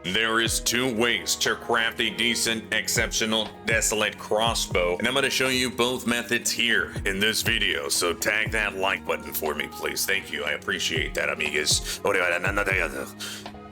There is two ways to craft a decent, exceptional, Desolate Crossbow, and I'm going to show you both methods here in this video, so tag that like button for me, please. Thank you, I appreciate that, amigas.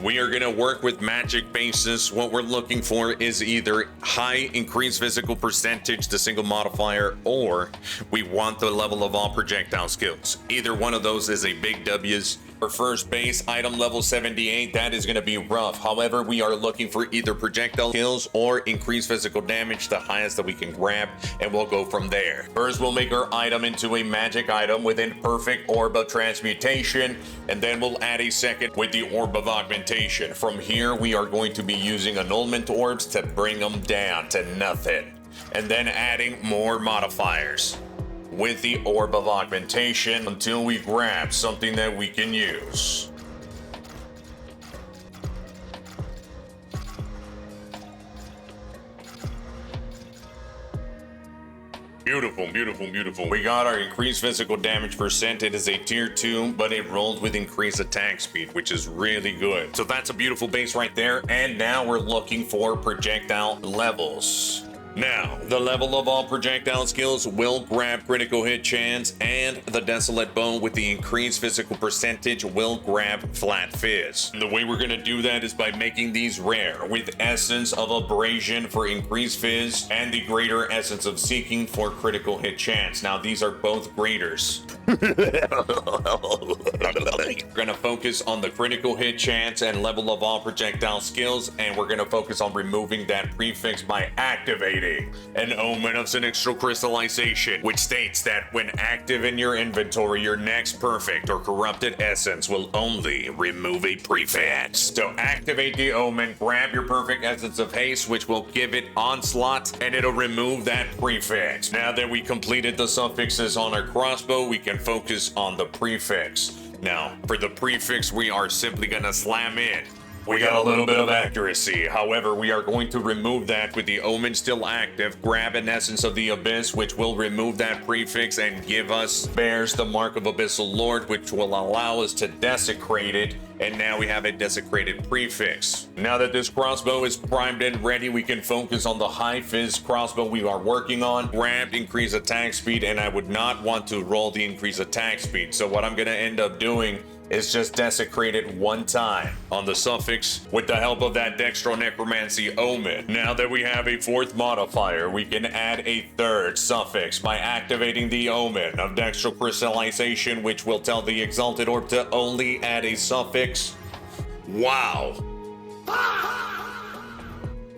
We are going to work with magic bases. What we're looking for is either high increased physical percentage, the single modifier, or we want the level of all projectile skills. Either one of those is a big W's. For first base, item level 78, that is going to be rough. However, we are looking for either projectile skills or increased physical damage, the highest that we can grab, and we'll go from there. First, we'll make our item into a magic item with a perfect orb of transmutation, and then we'll add a second with the orb of augmentation. From here, we are going to be using annulment orbs to bring them down to nothing, and then adding more modifiers with the orb of augmentation until we grab something that we can use. Beautiful, beautiful, beautiful. We got our increased physical damage percent. It is a tier 2, but it rolled with increased attack speed, which is really good. So that's a beautiful base right there. And now we're looking for projectile levels. Now, the level of all projectile skills will grab critical hit chance, and the Desolate Bow with the increased physical percentage will grab flat fizz. And the way we're going to do that is by making these rare, with Essence of Abrasion for increased fizz, and the Greater Essence of Seeking for critical hit chance. Now, these are both graders. We're going to focus on the critical hit chance and level of all projectile skills, and we're going to focus on removing that prefix by activating an omen of sinister crystallization, which states that when active in your inventory, your next perfect or corrupted essence will only remove a prefix. To activate the omen, grab your perfect essence of haste, which will give it onslaught, and it'll remove that prefix. Now that we completed the suffixes on our crossbow, we can focus on the prefix. Now, for the prefix, we are simply gonna slam in. We got a little bit of accuracy. However, we are going to remove that with the omen still active, grab an essence of the abyss, which will remove that prefix and give us bears the mark of Abyssal Lord, which will allow us to desecrate it. And now we have a desecrated prefix. Now that this crossbow is primed and ready, we can focus on the high fizz crossbow we are working on. Grabbed increased attack speed, and I would not want to roll the increased attack speed. So what I'm gonna end up doing is just desecrate it one time on the suffix with the help of that Dextro-Necromancy omen. Now that we have a fourth modifier, we can add a third suffix by activating the omen of Dextro-Crystallization, which will tell the Exalted Orb to only add a suffix. Wow.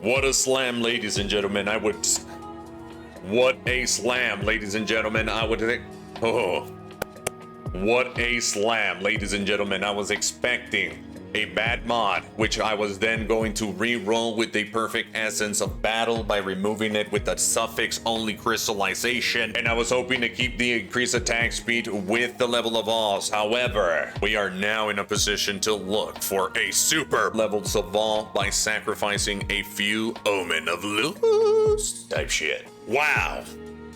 What a slam, ladies and gentlemen. What a slam, ladies and gentlemen. What a slam, ladies and gentlemen. I was expecting a bad mod, which I was then going to re-roll with the perfect essence of battle by removing it with the suffix only crystallization, and I was hoping to keep the increased attack speed with the level of Oz. However, we are now in a position to look for a super level Saval by sacrificing a few Omen of Luz type shit. Wow.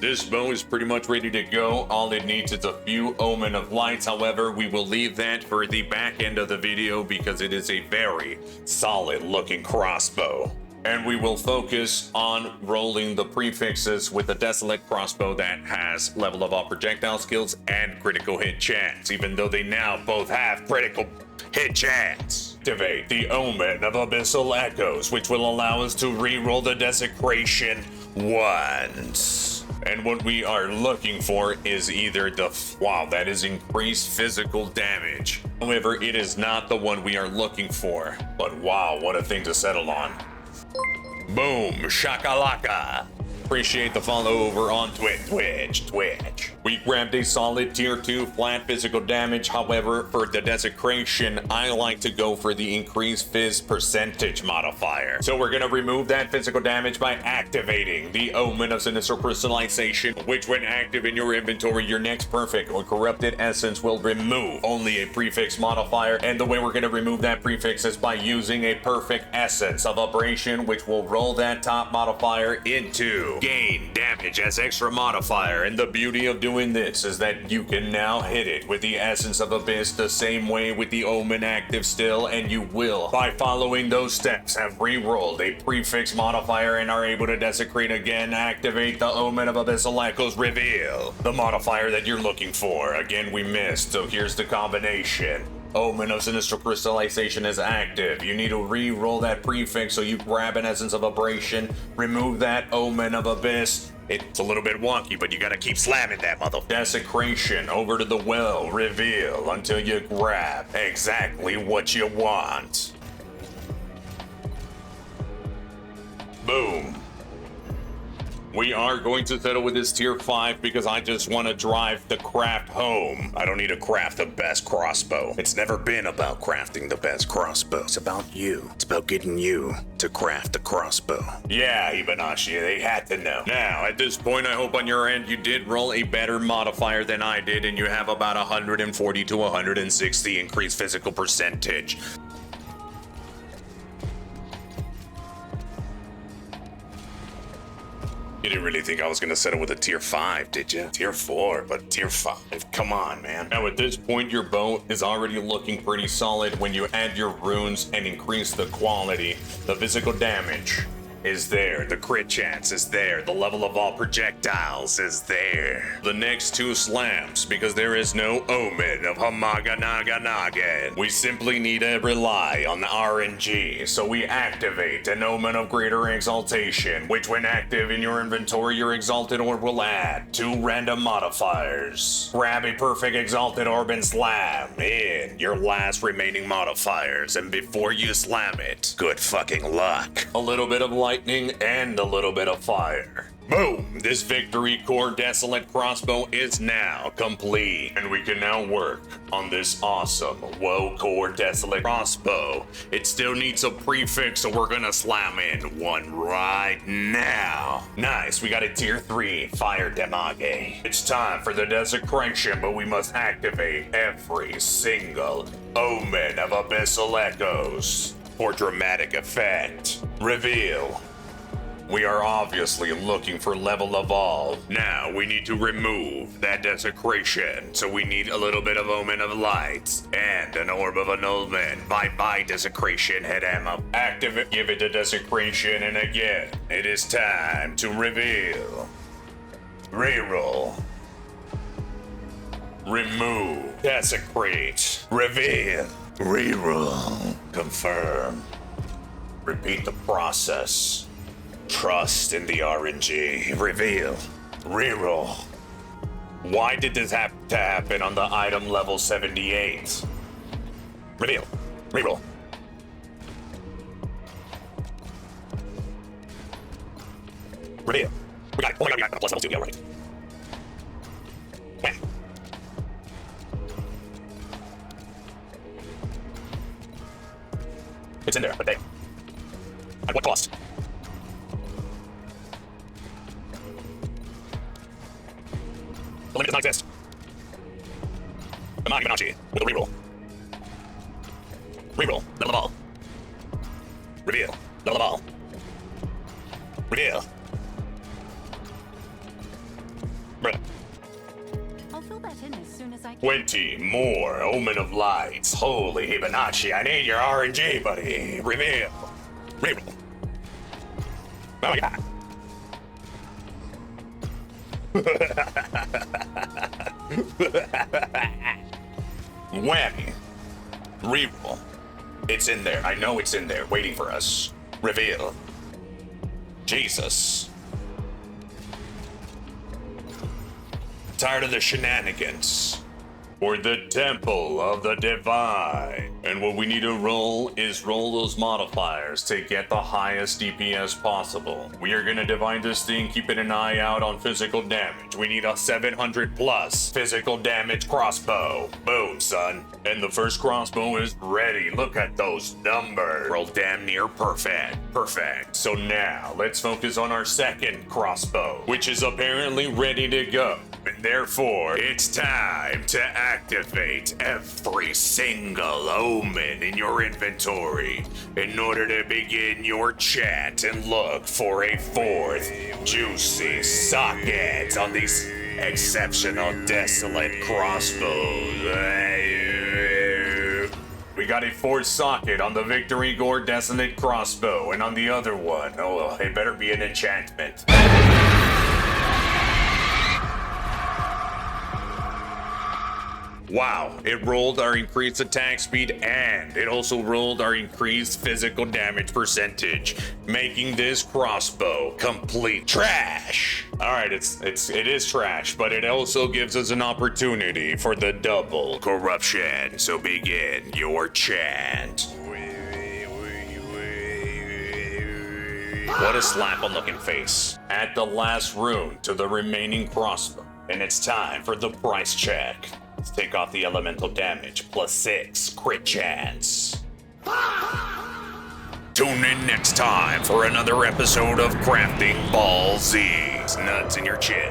This bow is pretty much ready to go. All it needs is a few Omen of Lights. However, we will leave that for the back end of the video because it is a very solid looking crossbow. And we will focus on rolling the prefixes with the Desolate Crossbow that has level of all projectile skills and critical hit chance, even though they now both have critical hit chance. Activate the Omen of Abyssal Echoes, which will allow us to re-roll the desecration once. And what we are looking for is either wow, that is increased physical damage. However, it is not the one we are looking for. But wow, what a thing to settle on. Boom, shakalaka. Appreciate the follow over on Twitch. We grabbed a solid tier 2 flat physical damage. However, for the desecration, I like to go for the increased fizz percentage modifier. So we're gonna remove that physical damage by activating the Omen of Sinister Crystallization, which when active in your inventory, your next perfect or corrupted essence will remove only a prefix modifier. And the way we're gonna remove that prefix is by using a perfect essence of abrasion, which will roll that top modifier into you gain damage as extra modifier, and the beauty of doing this is that you can now hit it with the Essence of Abyss the same way with the Omen active still, and you will, by following those steps, have re-rolled a prefix modifier and are able to desecrate again, activate the Omen of Abyssal Echoes reveal. The modifier that you're looking for. Again, we missed, so here's the combination. Omen of Sinister Crystallization is active. You need to re-roll that prefix, so you grab an Essence of Abrasion, remove that Omen of Abyss. It's a little bit wonky, but you gotta keep slamming that mother. Desecration over to the well, reveal until you grab exactly what you want. Boom. We are going to settle with this tier 5 because I just want to drive the craft home. I don't need to craft the best crossbow. It's never been about crafting the best crossbow. It's about you. It's about getting you to craft the crossbow. Yeah, Hibanashi, they had to know. Now, at this point, I hope on your end you did roll a better modifier than I did, and you have about 140 to 160 increased physical percentage. You didn't really think I was gonna settle with a tier 5, did you? Tier 4, but tier 5, come on, man. Now at this point, your bow is already looking pretty solid. When you add your runes and increase the quality, the physical damage is there, the crit chance is there, the level of all projectiles is there. The next 2 slams, because there is no Omen of Hamaganaga. We simply need to rely on the RNG, so we activate an Omen of Greater Exaltation, which when active in your inventory, your Exalted Orb will add 2 random modifiers. Grab a Perfect Exalted Orb and slam in your last remaining modifiers, and before you slam it, good fucking luck. A little bit of lightning and a little bit of fire. Boom! This Victory Core Desolate Crossbow is now complete, and we can now work on this awesome Woe Core Desolate Crossbow. It still needs a prefix, so we're gonna slam in one right now. Nice, we got a tier 3 Fire Damage. It's time for the Desecration, but we must activate every single Omen of Abyssal Echoes for dramatic effect. Reveal. We are obviously looking for level evolve. Now we need to remove that desecration. So we need a little bit of Omen of Light and an Orb of Annulment. Bye-bye desecration, head ammo. Activate, give it the desecration, and again, it is time to reveal. Reroll. Remove. Desecrate. Reveal. Reroll. Confirm. Repeat the process. Trust in the RNG. Reveal. Reroll. Why did this have to happen on the item level 78? Reveal. Reroll. Reveal. We got it. Oh my god, we got it. Plus level 2. Yeah, right. Wham. It's in there, but they. At what cost? The limit does not exist. Come on, Hibanashi, with a reroll. Reroll, level of all. Reveal, level of all. Reveal. Bruh. I'll fill that in as soon as I can. 20 more Omen of Lights. Holy Hibanashi, I need your RNG, buddy. Reveal. Reroll. Oh my god. Whammy. Reroll. It's in there. I know it's in there, waiting for us. Reveal. Jesus. Tired of the shenanigans. For the Temple of the Divine. And what we need to roll is roll those modifiers to get the highest DPS possible. We are gonna divine this thing, keeping an eye out on physical damage. We need a 700 plus physical damage crossbow. Boom, son. And the first crossbow is ready. Look at those numbers. Roll damn near perfect. Perfect. So now, let's focus on our second crossbow, which is apparently ready to go. And therefore, it's time to activate every single omen in your inventory in order to begin your chant and look for a fourth juicy socket on these exceptional Desolate Crossbows. We got a fourth socket on the Victory Gore Desolate Crossbow, and on the other one, oh, it better be an enchantment. Wow, it rolled our increased attack speed and it also rolled our increased physical damage percentage, making this crossbow complete trash. All right, it is trash, but it also gives us an opportunity for the double corruption. So begin your chant. What a slap-on-looking face. Add the last rune to the remaining crossbow, and it's time for the price check. Let's take off the elemental damage, +6 crit chance. Tune in next time for another episode of Crafting Ball Z's. Nuts in your chin.